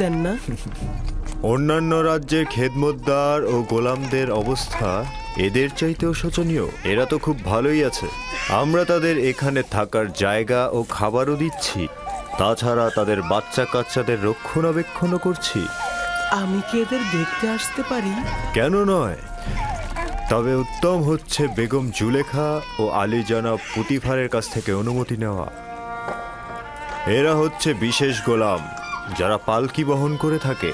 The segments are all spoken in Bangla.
দেন না। অন্যান্য রাজ্যের খেদমতদার ও গোলামদের অবস্থা এদের চাইতেও শোচনীয়। এরা তো খুব ভালোই আছে। আমরা তাদের এখানে থাকার জায়গা ও খাবারও দিচ্ছি, তাছাড়া তাদের বাচ্চা কাচ্চাদের রক্ষণাবেক্ষণও করছি। আমি কি এদের দেখতে আসতে পারি? কেন নয়, তবে উত্তম হচ্ছে বেগম জুলেখা ও আলী জনাব পুতিফারের কাছ থেকে অনুমতি নেওয়া। এরা হচ্ছে বিশেষ গোলাম যারা পালকি বহন করে থাকে।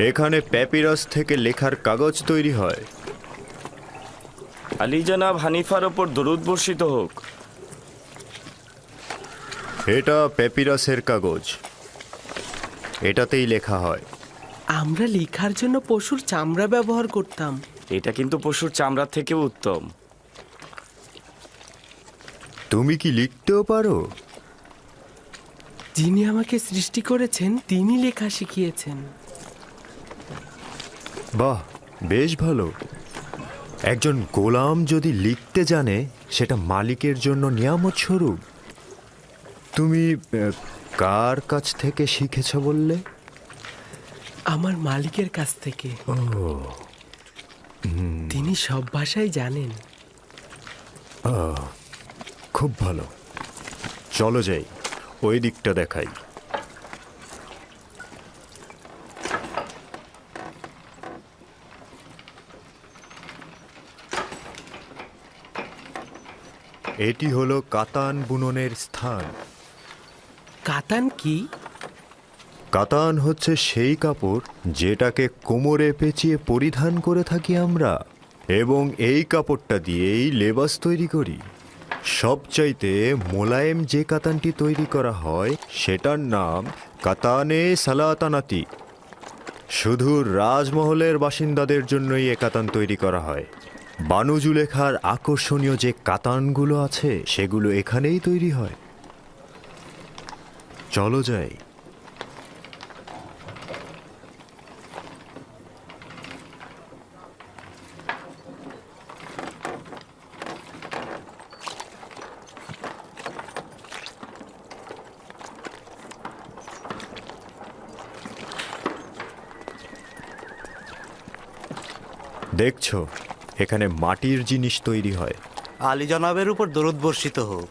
এখানে প্যাপিরাস থেকে লেখার কাগজ তৈরি হয়। আলী জনাব হানিফার ওপর দরুদ বর্ষিত হোক। এটা প্যাপিরাসের কাগজ, এটাতেই লেখা হয়। আমরা লেখার জন্য পশুর চামড়া ব্যবহার করতাম। এটা কিন্তু পশুর চামড়া থেকেও উত্তম। তুমি কি লিখতেও পারো? যিনি আমাকে সৃষ্টি করেছেন তিনি লেখা শিখিয়েছেন। বাহ, বেশ ভালো। একজন গোলাম যদি লিখতে জানে সেটা মালিকের জন্য নিয়ামত স্বরূপ। তুমি কার কাছ থেকে শিখেছ বললে? আমার মালিকের কাছ থেকে। তিনি সব ভাষাই জানেন। খুব ভালো, চলো যাই, ওই দিকটা দেখাই। এটি হলো কাতান বুননের স্থান। কাতান কি? কাতান হচ্ছে সেই কাপড় যেটাকে কোমরে পেঁচিয়ে পরিধান করে থাকি আমরা, এবং এই কাপড়টা দিয়েই লেবাস তৈরি করি। সবচাইতে মোলায়েম যে কাতানটি তৈরি করা হয় সেটার নাম কাতানে সালাতানাতি। শুধু রাজমহলের বাসিন্দাদের জন্যই এ কাতান তৈরি করা হয়। বানু জুলেখার আকর্ষণীয় যে কাতানগুলো আছে সেগুলো এখানেই তৈরি হয়। চলো যাই। দেখছো, এখানে মাটির জিনিস তৈরি হয়। আলী জনাবের উপর দরুদ বর্ষিত হোক।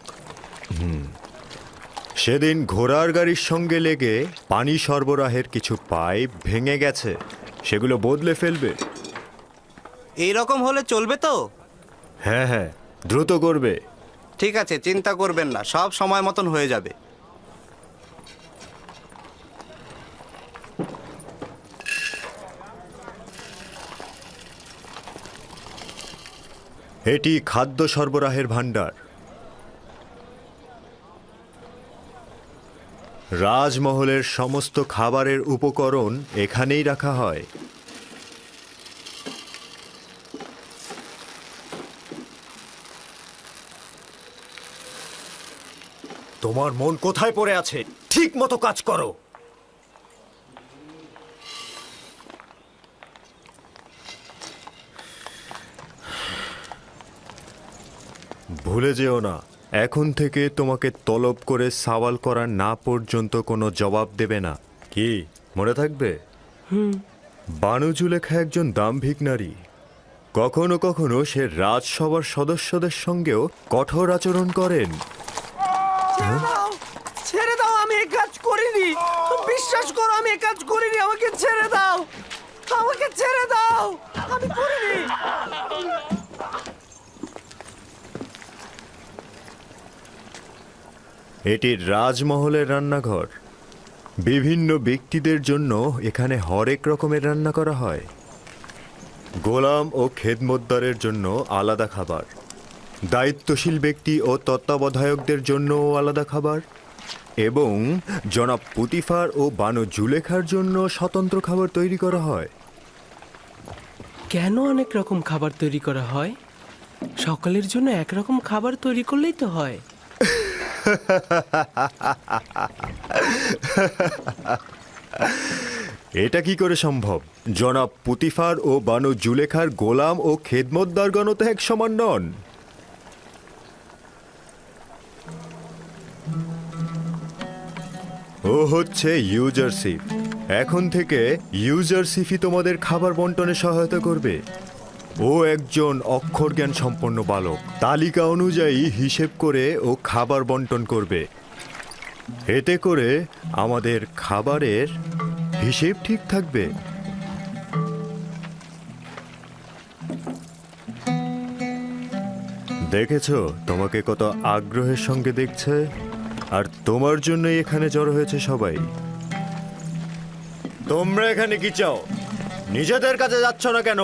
সেদিন ঘোড়ার গাড়ির সঙ্গে লেগে পানি সরবরাহের কিছু পাইপ ভেঙে গেছে, সেগুলো বদলে ফেলবে। এই রকম হলে চলবে তো? হ্যাঁ হ্যাঁ, দ্রুত করবে। ঠিক আছে, চিন্তা করবেন না, সব সময় মতন হয়ে যাবে। এটি খাদ্য সরবরাহের ভাণ্ডার। রাজমহলের সমস্ত খাবারের উপকরণ এখানেই রাখা হয়। তোমার মন কোথায় পড়ে আছে? ঠিক মতো কাজ করো। ভুলে যেও না, এখন থেকে তোমাকে তলব করে সওয়াল করা না পর্যন্ত কোনো জবাব দেবে না। কি মনে থাকবে? বানু জুলেখা একজন দাম্ভিক নারী। কখনো কখনো সে রাজসভার সদস্যদের সঙ্গেও কঠোর আচরণ করেন। ছেড়ে দাও, আমি এই কাজ করিনি। বিশ্বাস করো, আমি এই কাজ করিনি। আমাকে ছেড়ে দাও, আমাকে ছেড়ে দাও, আমি করিনি। এটি রাজমহলের রান্নাঘর। বিভিন্ন ব্যক্তিদের জন্য এখানে হরেক রকমের রান্না করা হয়। গোলাম ও খেদমতদারের জন্য আলাদা খাবার, দায়িত্বশীল ব্যক্তি ও তত্ত্বাবধায়কদের জন্যও আলাদা খাবার, এবং জনাব পুতিফার ও বানু জুলেখার জন্য স্বতন্ত্র খাবার তৈরি করা হয়। কেন অনেক রকম খাবার তৈরি করা হয়? সকলের জন্য একরকম খাবার তৈরি করলেই তো হয়। এটা কি করে সম্ভব? জনাব পুতিফার ও বানু জুলেখার গোলাম ও খেদমতদারগণ তো এক সমান নন। ও হচ্ছে ইউজারশিপ। এখন থেকে ইউজারশিপই তোমাদের খাবার বন্টনে সহায়তা করবে। ও একজন অক্ষর জ্ঞান সম্পন্ন বালক, তালিকা অনুযায়ী হিসেব করে ও খাবার বন্টন করবে। এতে করে আমাদের খাবারের হিসেব ঠিক থাকবে। দেখেছো তোমাকে কত আগ্রহের সঙ্গে দেখছে, আর তোমার জন্যই এখানে জড়ো হয়েছে সবাই। তোমরা এখানে কি চাও? নিজেদের কাছে যাচ্ছ না কেন?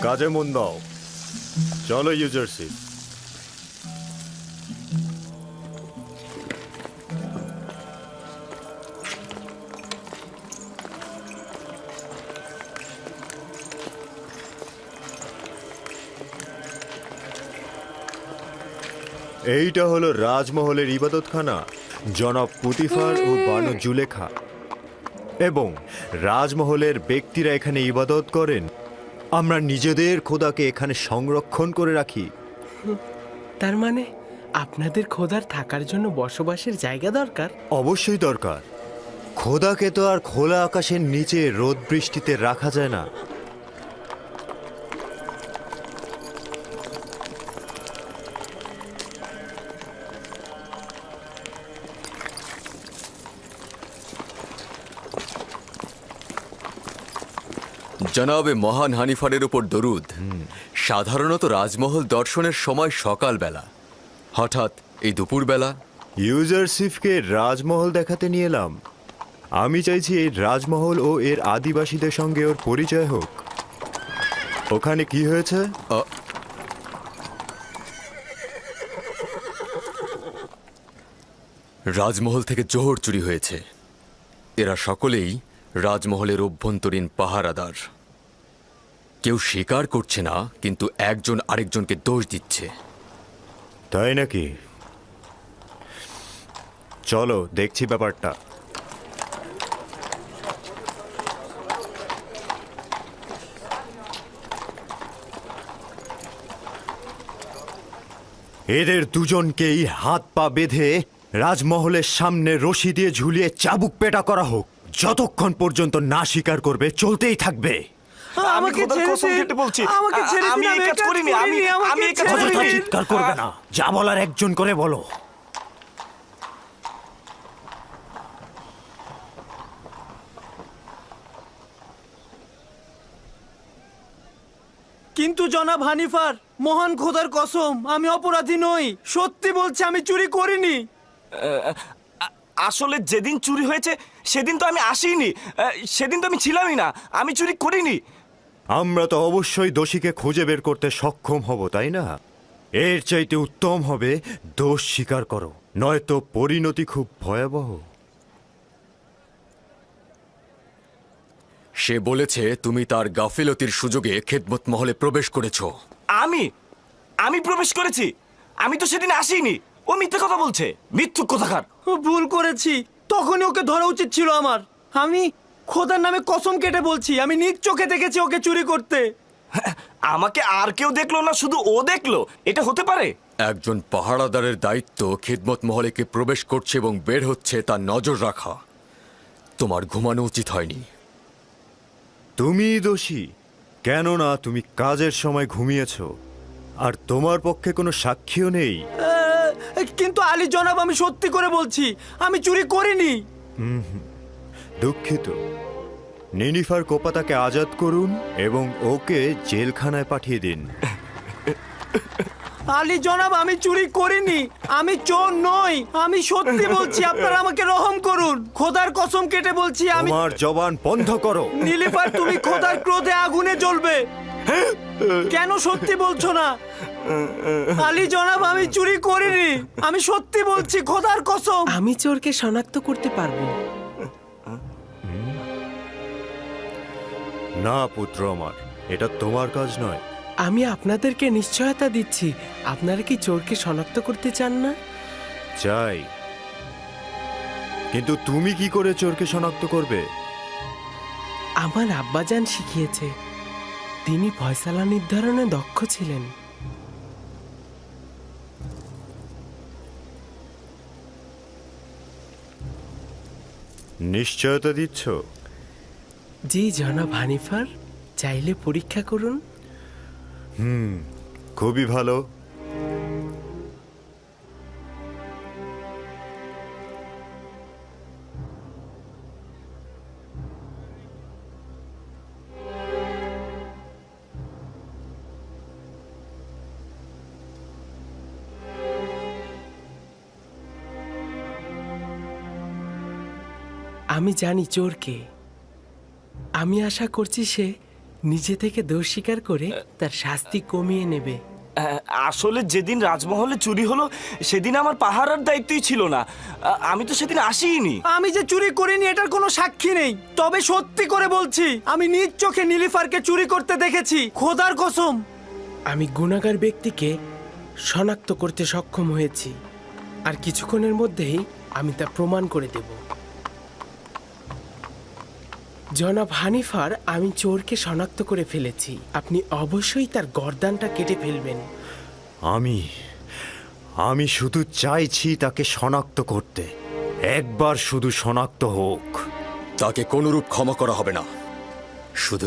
কাজে মন দাও। চলো ইউজারশিপ। এইটা হলো রাজমহলের ইবাদতখানা। জনাব পুতিফার ও বানু জুলেখা এবং রাজমহলের ব্যক্তিরা এখানে ইবাদত করেন। আমরা নিজেদের খোদাকে এখানে সংরক্ষণ করে রাখি। তার মানে আপনাদের খোদার থাকার জন্য বসবাসের জায়গা দরকার? অবশ্যই দরকার। খোদাকে তো আর খোলা আকাশের নিচে রোদ বৃষ্টিতে রাখা যায় না। জনাবে মহান হানিফারের উপর দরুদ। সাধারণত রাজমহল দর্শনের সময় সকালবেলা, হঠাৎ এই দুপুরবেলা। ইউজারশিপকে রাজমহল দেখাতে নিয়ে এলাম। আমি চাইছি এই রাজমহল ও এর আদিবাসীদের সঙ্গে ওর পরিচয় হোক। ওখানে কি হয়েছে? রাজমহল থেকে জোহর চুরি হয়েছে। এরা সকলেই রাজমহলের অভ্যন্তরীণ পাহারাদার। কেউ স্বীকার করছে না, কিন্তু একজন আরেকজনকে দোষ দিচ্ছে। তাই নাকি? চলো দেখছি ব্যাপারটা। এদের দুজনকেই হাত পা বেঁধে রাজমহলের সামনে রশি দিয়ে ঝুলিয়ে চাবুক পেটা করা হোক। যতক্ষণ পর্যন্ত না স্বীকার করবে চলতেই থাকবে। আমি খোদার কসম কেটে বলছি, আমি এই কাজ করিনি। আমি এই কাজ অযথা করিনি। চিৎকার করবে না, যা বলার একজন করে বলো। কিন্তু জনাব হানিফার, মহান খোদার কসম, আমি অপরাধী নই। সত্যি বলছি, আমি চুরি করিনি। আসলে যেদিন চুরি হয়েছে সেদিন তো আমি আসিনি। সেদিন তো আমি ছিলামই না। আমি চুরি করিনি। আমরা তো অবশ্যই দোষীকে খুঁজে বের করতে সক্ষম হব, তাই না? এর চাইতে উত্তম হবে দোষ স্বীকার করো, নয়তো পরিণতি খুব ভয়াবহ। সে বলেছে তুমি তার গাফিলতির সুযোগে খেদমত মহলে প্রবেশ করেছ। আমি প্রবেশ করেছি? আমি তো সেদিন আসিনি। ও মিথ্যে কথা বলছে, মিথ্যুক কথাকার। ভুল করেছি, তখনই ওকে ধরা উচিত ছিল আমার। আমি খোদার নামে কসম কেটে বলছি, আমি নিজ চোখে দেখেছি ওকে চুরি করতে। আমাকে আর কেউ দেখলো না, শুধু ও দেখলো? এটা হতে পারে? একজন পাহারাদারের দায়িত্ব খেদমত মহলেকে প্রবেশ করছে এবং বের হচ্ছে তার নজর রাখা। তোমার ঘুমানো উচিত হয়নি। তুমি দোষী, কেননা তুমি কাজের সময় ঘুমিয়েছ, আর তোমার পক্ষে কোনো সাক্ষীও নেই। কিন্তু আলী জনাব, আমি সত্যি করে বলছি, আমি চুরি করিনি। দুঃখিত। নিনিফার কোপাতাকে আজাদ করুন এবং ওকে জেলখানায় পাঠিয়ে দিন। আলী জনাব, আমি চুরি করিনি, আমি চোর নই, আমি সত্যি বলছি। আপনারা আমাকে রহম করুন, খোদার কসম কেটে বলছি আমি। তোমার জবান বন্ধ করো। নীলিফার, তুমি খোদার ক্রোধে আগুনে জ্বলবে। কেন সত্যি বলছো না? আলী জনাব, আমি চুরি করিনি। আমি সত্যি বলছি, খোদার কসম। আমি চোরকে শনাক্ত করতে পারবো। না পুত্র আমার, এটা তোমার কাজ নয়। আমি আপনাদেরকে নিশ্চয়তা দিচ্ছি, আপনারা কি চোরকে শনাক্ত করতে চান না? চাই, কিন্তু তুমি কি করে চোরকে শনাক্ত করবে? আমার আব্বাজান শিখিয়েছে, তিনি ফয়সালা নির্ধারণে দক্ষ ছিলেন। নিশ্চয়তা দিচ্ছ? জি জনাব হানিফার, চাইলে পরীক্ষা করুন। খুবই ভালো। আমি জানি চোরকে। আমি আশা করছি সে নিজে থেকে দোষ স্বীকার করে তার শাস্তি কমিয়ে নেবে। আসলে যেদিন রাজমহলে চুরি হলো সেদিন আমার পাহারার দায়িত্বই ছিল না। আমি তো সেদিন আসিনি। আমি যে চুরি করিনি এটার কোনো সাক্ষী নেই, তবে সত্যি করে বলছি আমি নিজ চোখে নীলিফারকে চুরি করতে দেখেছি, খোদার কসম। আমি গুনাহগার ব্যক্তিকে শনাক্ত করতে সক্ষম হয়েছি, আর কিছুক্ষণের মধ্যেই আমি তা প্রমাণ করে দেব। জনাব হানিফার, আমি চোরকে শনাক্ত করে ফেলেছি। আপনি অবশ্যই তার গর্দানটা কেটে ফেলবেন। আমি শুধু চাইছি তাকে শনাক্ত করতে। একবার শুধু শনাক্ত হোক। তাকে কোনরূপ ক্ষমা করা হবে না। শুধু